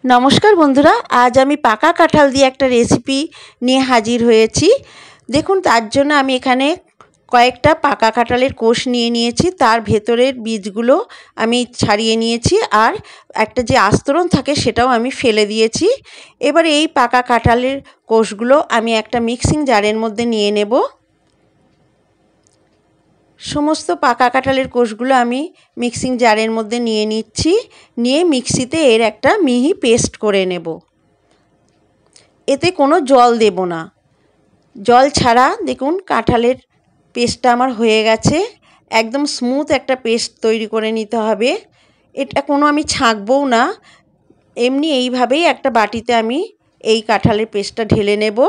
নমস্কার বন্ধুরা, আজ আমি পাকা কাঁঠাল দিয়ে একটা রেসিপি নিয়ে হাজির হয়েছি। দেখুন, তার জন্য আমি এখানে কয়েকটা পাকা কাঁঠালের কোষ নিয়ে নিয়েছি, তার ভেতরের বীজগুলো আমি ছাড়িয়ে নিয়েছি, আর একটা যে আস্তরণ থাকে সেটাও আমি ফেলে দিয়েছি। এবার এই পাকা কাঁঠালের কোষগুলো আমি একটা মিক্সিং জারের মধ্যে নিয়ে নেব। সমস্ত পাকা কাঁঠালের কোষগুলো আমি মিক্সিং জারের মধ্যে নিয়ে নিচ্ছি, নিয়ে মিক্সিতে এর একটা মিহি পেস্ট করে নেব। এতে কোনো জল দেব না, জল ছাড়া দেখুন কাঁঠালের পেস্টটা আমার হয়ে গেছে। একদম স্মুথ একটা পেস্ট তৈরি করে নিতে হবে। এটা কোনো আমি ছাঁকবও না, এমনি এইভাবেই একটা বাটিতে আমি এই কাঁঠালের পেস্টটা ঢেলে নেব।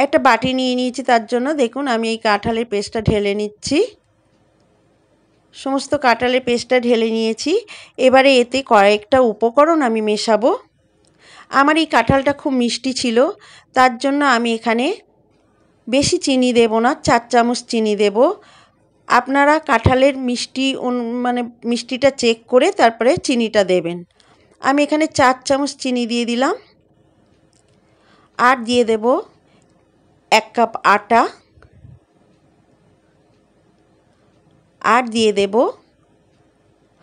একটা বাটি নিয়ে নিয়েছি, তার জন্য দেখুন আমি এই কাঁঠালের পেস্টটা ঢেলে নিচ্ছি। সমস্ত কাঁঠালের পেস্টটা ঢেলে নিয়েছি। এবারে এতে কয়েকটা উপকরণ আমি মেশাবো। আমার এই কাঁঠালটা খুব মিষ্টি ছিল, তার জন্য আমি এখানে বেশি চিনি দেব না, 4 চামচ চিনি দেব। আপনারা কাঁঠালের মিষ্টিটা চেক করে তারপরে চিনিটা দেবেন। আমি এখানে 4 চামচ চিনি দিয়ে দিলাম। আর দিয়ে দেব 1 কাপ আটা, আর দিয়ে দেব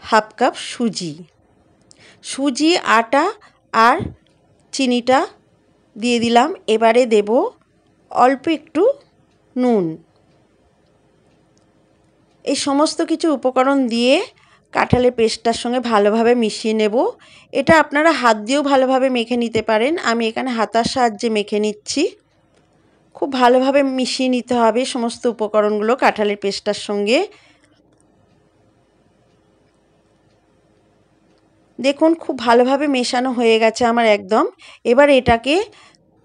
হাফ কাপ সুজি। আটা আর চিনিটা দিয়ে দিলাম। এবারে দেব অল্প একটু নুন। এই সমস্ত কিছু উপকরণ দিয়ে কাঁঠালের পেস্টটার সঙ্গে ভালোভাবে মিশিয়ে নেব। এটা আপনারা হাত দিয়েও ভালোভাবে মেখে নিতে পারেন, আমি এখানে হাতার সাহায্যে মেখে নিচ্ছি। খুব ভালোভাবে মিশিয়ে নিতে হবে সমস্ত উপকরণগুলো কাঁঠালের পেস্টটার সঙ্গে। দেখুন, খুব ভালোভাবে মেশানো হয়ে গেছে আমার একদম। এবার এটাকে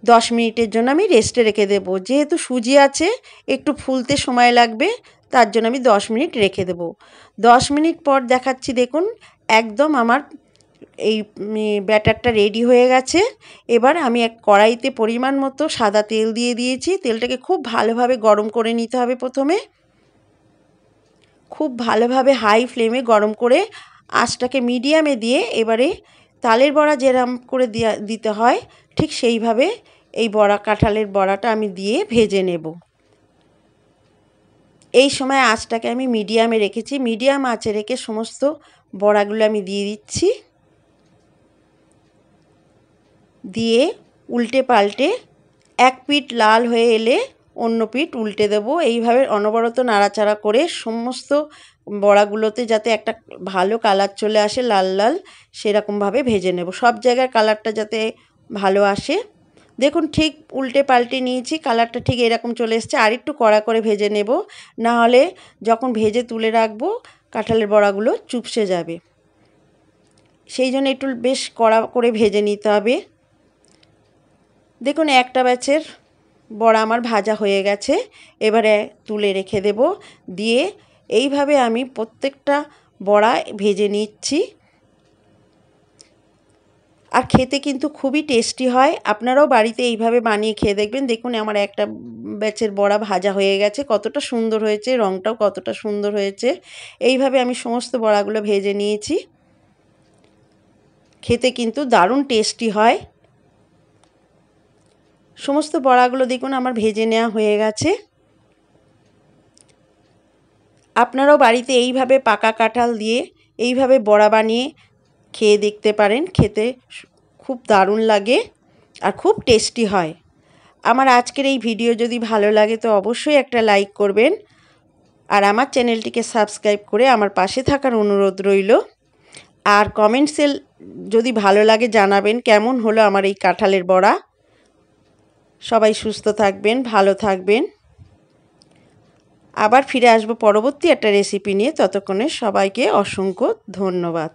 10 মিনিটের জন্য আমি রেস্টে রেখে দেব। যেহেতু সুজি আছে, একটু ফুলতে সময় লাগবে, তার জন্য আমি 10 মিনিট রেখে দেব। 10 মিনিট পর দেখাচ্ছি। দেখুন, একদম আমার এই ব্যাটারটা রেডি হয়ে গেছে। এবার আমি এক কড়াইতে পরিমাণ মতো সাদা তেল দিয়ে দিয়েছি। তেলটাকে খুব ভালোভাবে গরম করে নিতে হবে। প্রথমে খুব ভালোভাবে হাই ফ্লেমে গরম করে আঁচটাকে মিডিয়ামে দিয়ে এবারে তালের বড়া যেরকম করে দিতে হয় ঠিক সেইভাবে এই কাঁঠালের বড়াটা আমি দিয়ে ভেজে নেব। এই সময় আঁচটাকে আমি মিডিয়ামে রেখেছি। মিডিয়াম আঁচে রেখে সমস্ত বড়াগুলো আমি দিয়ে দিচ্ছি। দিয়ে উল্টে পাল্টে এক পিঠ লাল হয়ে এলে অন্য পিঠ উল্টে দেব। এইভাবে অনবরত নাড়াচাড়া করে সমস্ত বড়াগুলোতে যাতে একটা ভালো কালার চলে আসে, লাল লাল, সেরকমভাবে ভেজে নেব। সব জায়গার কালারটা যাতে ভালো আসে। দেখুন, ঠিক উল্টে পাল্টে নিয়েছি, কালারটা ঠিক এরকম চলে এসছে। আর একটু কড়া করে ভেজে নেব, না হলে যখন ভেজে তুলে রাখবো কাঁঠালের বড়াগুলো চুপসে যাবে। সেই জন্য একটু বেশ কড়া করে ভেজে নিতে হবে। দেখুন, একটা ব্যাচের বড়া আমার ভাজা হয়ে গেছে। এবারে তুলে রেখে দেব। দিয়ে এইভাবে আমি প্রত্যেকটা বড়া ভেজে নিচ্ছি। আর খেতে কিন্তু খুবই টেস্টি হয়। আপনারাও বাড়িতে এইভাবে বানিয়ে খেয়ে দেখবেন। দেখুন, আমার একটা ব্যাচের বড়া ভাজা হয়ে গেছে। কতটা সুন্দর হয়েছে, রঙটাও কতটা সুন্দর হয়েছে। এইভাবে আমি সমস্ত বড়াগুলো ভেজে নিয়েছি। খেতে কিন্তু দারুণ টেস্টি হয়। সমস্ত বড়াগুলো দেখুন আমার ভেজে নেওয়া হয়ে গেছে। আপনারাও বাড়িতে এইভাবে পাকা কাঁঠাল দিয়ে এইভাবে বড়া বানিয়ে খেয়ে দেখতে পারেন। খেতে খুব দারুণ লাগে আর খুব টেস্টি হয়। আমার আজকের এই ভিডিও যদি ভালো লাগে তো অবশ্যই একটা লাইক করবেন, আর আমার চ্যানেলটিকে সাবস্ক্রাইব করে আমার পাশে থাকার অনুরোধ রইল। আর কমেন্টসে যদি ভালো লাগে জানাবেন কেমন হলো আমার এই কাঁঠালের বড়া। সবাই সুস্থ থাকবেন, ভালো থাকবেন। আবার ফিরে আসবো পরবর্তী একটা রেসিপি নিয়ে। ততক্ষণে সবাইকে অসংখ্য ধন্যবাদ।